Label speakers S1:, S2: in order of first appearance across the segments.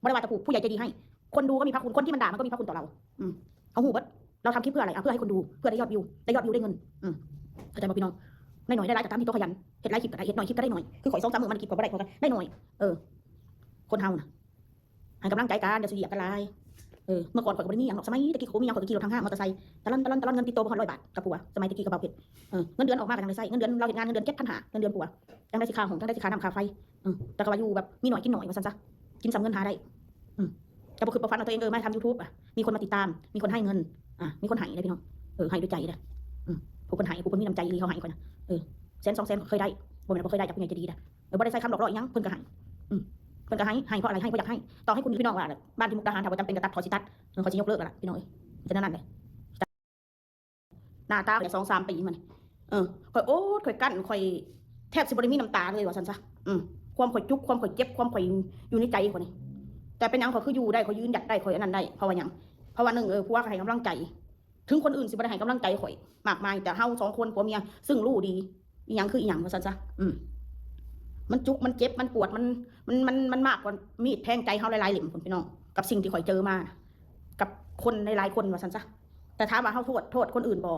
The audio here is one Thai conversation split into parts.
S1: บริวารจะผูกผู้ใหญ่ใจดีให้คนดูก็มีพระคุณคนที่มันด่ามันก็มีพระคุณต่อเราเอาหูบัดเราทำคลิปเพื่ออะไรเพื่อให้คนดูเพื่อได้ยอดวิวได้เงินเข้าใจป่ะพี่น้องได้หน่อยได้ร้ายกับตามที่โต๊ะขยันเห็ดไลฟ์คลิปก็ได้เห็ดหน่อยคลิปก็ได้หน่อยคือข่อย2-3 มื้อมันคลิปก็บ่ได้พอกันได้หน่อยคนเฮาน่ะให้กำลังใจกันอย่าเสียกันลายเมื่อก่อนข่อยก็บ่ได้มีหยังหรอกสมัยตะกี้ข่อยมีหยังข่อยก็ขี่รถทางห้างมอเตอร์ไซค์ตะลันเงินติดตัวบ่ฮอด100 บาทกับผัวสมัยตะกี้กระเป๋าเพชรเงินเดือนออกมาก็จังได้ใช้เงินเดือนเราเฮ็ดงานเงินเดือน7,500เงินเดือนผัวจังได้สิค่าห้องจังได้สิค่าน้ำค่าไฟแต่ก็ว่าอยู่แบบมีหน่อยกินหน่อยว่าซั่นซะกินซ้ำเงินหาได้จะบ่คือประฟันเอาตัวเองมาทำ YouTube มีคนมาติดตามมีคนให้เงินมีคนให้ได้พี่น้องให้ด้วยใจเด้อผู้คนให้ผู้คนมีน้ำใจดีเขาให้ก่อนนะ100,000-200,000เคยได้บ่แม่นบ่เคยได้จากผู้ใหญ่ใจดีบ่ได้ใส่คำหลอกล่ออีหยังเพิ่นก็ให้เพิ่นก็ให้เพราะอะไรให้เพราะอยากให้ต่อให้คุณพี่น้องว่าบ้านที่มุกดาหารถ้าบ่จำเป็นก็ตัดขอสิตัดขอสิยกเลิกแล้วล่ะพี่น้องฉะนั้นนั่นเลยหน้าตาเดี๋ยว2-3 ปีมันข่อยข่อยกั้นข่อยแทบสิบ่ได้มีน้ำตาเลยว่าซั่นซะความข่อยจุกความข่อยเจ็บความข่อยอยู่ในใจข่อยนี่แต่เป็นหยังข่อยคืออยู่ได้ข่อยยืนหยัดได้ข่อยอันนั้นได้เพราะว่าหยังเพราะว่า1ผัวก็ให้กำลังใจถึงคนอื่นสิบ่ได้ให้กำลังใจข่อยมากมายแต่เฮา2 คนผัวเมียซึ่งรู้ดีอีหยังคืออีหยังว่าซั่นซะมันจุกมันเจ็บมันปวดมันมากกว่ามีดแทงใจเฮาหลายๆเหลี่ยมพี่น้องกับสิ่งที่ข่อยเจอมากับคนหลายๆคนว่าซั่นซะแต่ถามว่าเฮาโทษคนอื่นบ่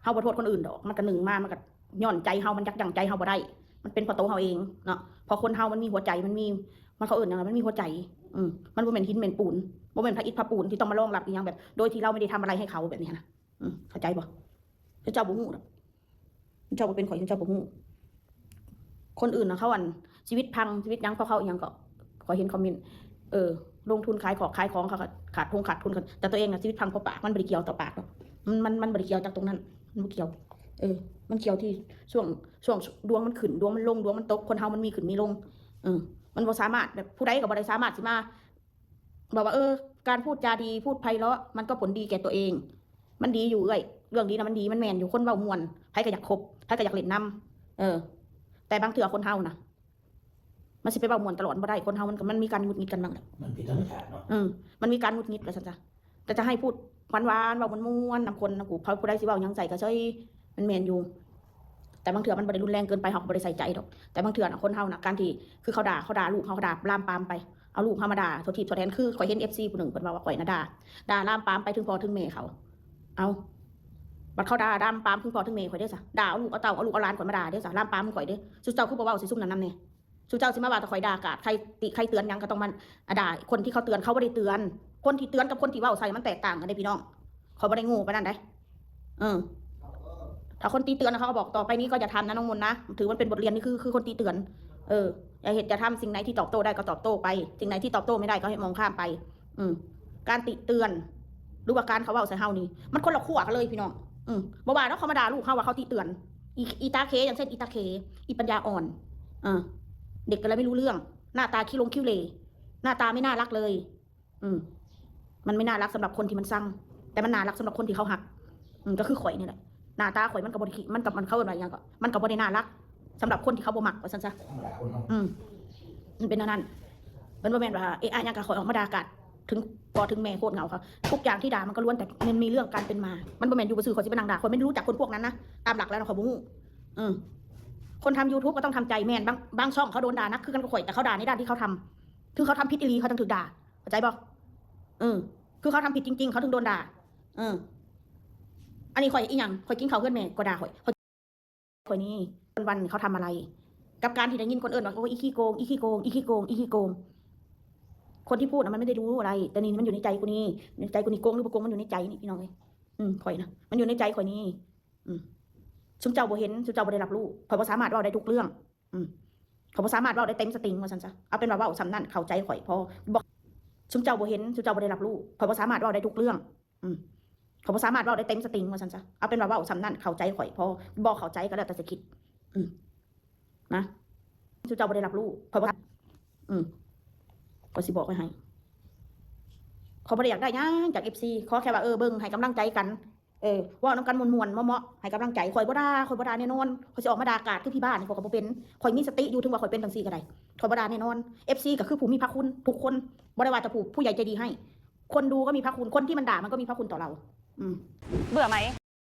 S1: เฮาบ่โทษคนอื่นดอกมันก็1มามันก็ย้อนใจเฮามันยักยั้งใจเฮาบ่ได้มันเป็นเพราะตัวเฮาเองเนาะพอคนเฮามันมีหัวใจมันเขาเอิ้นหยังมันมีหัวใจมันบ่แม่นหินแม่นปูนบ่แม่นพระอิฐพระปูนที่ต้องมารองรับอีหยังแบบโดยที่เราไม่ได้ทำอะไรให้เขาแบบนี้นะเข้าใจบ่เจ้าบ่ฮู้ดอกเจ้าบ่เป็นข่อยเจ้าบ่ฮู้คนอื่นนะเขาชีวิตพังชีวิตยังเพราะเขาอย่างก็ขอเห็นคอมเมนต์ลงทุนขายของเขาขาดทุนกันแต่ตัวเองนะชีวิตพังเพราะปากมันบริเกี่ยวต่อปากหรอกมันบริเกี่ยวจากตรงนั้นมันบริเกี่ยวมันเกี่ยวที่ช่วงดวงมันขึ้นดวงมันลงดวงมันตกคนเฮามันมีขึ้นมีลงมันบ่สามารถแบบผู้ใดก็บ่ได้สามารถสิมาบอกว่าการพูดจาดีพูดไพเราะมันก็ผลดีแก่ตัวเองมันดีอยู่เรื่องดีนะมันดีมันแมนอยู่คนเว้ามวนใครก็อยากคบใครก็อยากเล่นน้ำแต่บางเถื่อคนเฮานะมันสิไปเบามวนตลอดบ่ได้คนเฮามันมีการหงุดหงิดกันบ้างแหละม
S2: ันเป็นธรรมชาติเนาะ
S1: มันมีการหงุดหงิดแล้วซั่นจ้ะแต่จะให้พูดหวานๆเว้าม่วนๆนำคนนำกูเขาผู้ใดสิเว้าหยังใส่ก็ใช่มันแม่นอยู่แต่บางเถื่อมันบ่ได้รุนแรงเกินไปเฮาก็บ่ได้ใส่ใจดอกแต่บางเถื่อน่ะคนเฮาน่ะการที่คือเขาด่าลูกเขาด่าลามปามไปเอาลูกเฮามาด่าโทษทีโทษแทนคือข่อยเห็น FC ผู้หนึ่งเพิ่นว่าข่อยน่ะด่าลามปามไปถึงพ่อถึงแม่เขาเอาบัดเขาด่าลามปามถึงพ่อถึงแม่ข่อยเด้อซะด่าเอาลูกเอาเต้าเอาลูกเอาหลานข่อยมาด่าเด้อซะลามปามข่อยเด้อสุเจ้าคือบ่เว้าสิซุ่มนั้นนำแน่สุเจ้าสิมาว่าแต่ข่อยด่ากาดใครติใครเตือนยังก็ต้องมันด่าคนที่เขาเตือนเขาบ่ได้เตือนคนที่เตือนกับคนที่เว้าใส่มันแตกต่างกันเด้พี่น้องเขาบ่ได้โง่ปานนั้นเด้ถ้าคนตีเตือนเขาก็บอกต่อไปนี้ก็อย่าทำนะน้องมนนะถือมันเป็นบทเรียนนี่คือคนตีเตือนอย่าเหตุอย่าทำสิ่งไหนที่ตอบโต้ได้ก็ตอบโต้ไปสิ่งไหนที่ตอบโต้ไม่ได้ก็ให้มองข้ามไปการติเตือนหรือว่าการเขาเว้าใส่เฮานี่มันคนละขั้วกันเลยพี่น้องบ่ว่าแล้วเขามาด่าลูกเขาว่าเขาตีเตือนอีตาเคอย่างเช่นอีตาเคอีปัญญาอ่อนเด็กก็เลยไม่รู้เรื่องหน้าตาคิ้วเหร่หน้าตาไม่น่ารักเลยมันไม่น่ารักสำหรับคนที่มันสั่งแต่มันน่ารักสำหรับคนที่เขาหักก็คือข่อยนี่แหละหน้าตาข่อยมันกับบริมันกับมันเข้าอะไรอย่างก็มันกับบริน่ารักสำหรับคนที่เขาบ่มักว่าซั่นซะมันเป็นนั้นมันบ่แม่นว่ายังกับข่อยออกมาด่ากัดถึงพอถึงแม่โคตรเหงาค่ะทุกอย่างที่ด่ามันก็ล้วนแต่มันมีเรื่องการเป็นมามันบ่แม่นอยู่ซื่อข่อยสิไปนั่งด่าข่อยไม่รู้จักคนพวกนั้นนะตามหลักแล้วข่อยบ่ฮู้คนทำ YouTube ก็ต้องทำใจแม่นบางช่องเขาโดนด่านักคือกันกับข่อยแต่เขาด่าในด้านที่เขาทำถึงเขาทำผิดอีหลีเขาต้องถูกด่าเข้าใจบ่คือเขาทำผิดจริงๆเขาถึงโดนด่าอันนี้ข่อยอีหยังข่อยกินข้าวเพื่อนแม่ก็ด่าข่อยนี่วันเขาทำอะไร กับการที่ได้ยินคนอื่นว่าโอ้อีขี้โกงคนที่พูดนะมันไม่ได้รู้อะไรแต่นี่มันอยู่ในใจกูนี่ในใจกูนี่โกงหรือบ่โกงมันอยู่ในใจนี่พี่น้องเลยข่อยนะมันอยู่ในใจข่อยนี่ชุมเจ้าบ่เห็นชุมเจ้าบ่ได้รับรู้ข่อยบ่สามารถเว้าได้ทุกเรื่องข่อยบ่สามารถเว้าได้เต็มสติงว่าซั่นซะเอาเป็นว่าเว้าซ้ำนั่นเข้าใจข่อยพอบอกชุมเจ้าบ่เห็นชุมเจ้าบ่ได้รับรู้ข่อยบ่สามารถเว้าได้ทุกเรื่องเขาบ่สามารถเว้าได้เต็มสติงว่าซั่นซะเอาเป็นว่าเว้าซ้ำนั่นเข้าใจข่อยพอบ่เข้าใจก็แล้วแต่จะคิดนะชุมเจ้าบ่ได้รับรู้ข่อยบ่ก็สิบอกไว้ให้เขาบ่ได้อยากได้หยังจาก FC ขอแค่ว่าเบิ่งให้กำลังใจกันว่าน้ำกันมวนๆเมาะๆให้กำลังใจข่อยบ่ด่าแน่นอนข่อยสิออกมาด่ากาดคือพี่บ้านข่อยก็บ่เป็นข่อยมีสติอยู่ถึงว่าข่อยเป็นจังซี่ก็ได้ข่อยบ่ด่าแน่นอน FC ก็คือผู้มีพระคุณทุกคนบ่ได้ว่าจะผู้ใหญ่ใจดีให้คนดูก็มีพระคุณคนที่มันด่ามันก็มีพระคุณต่อเราเ
S3: บื่อไหม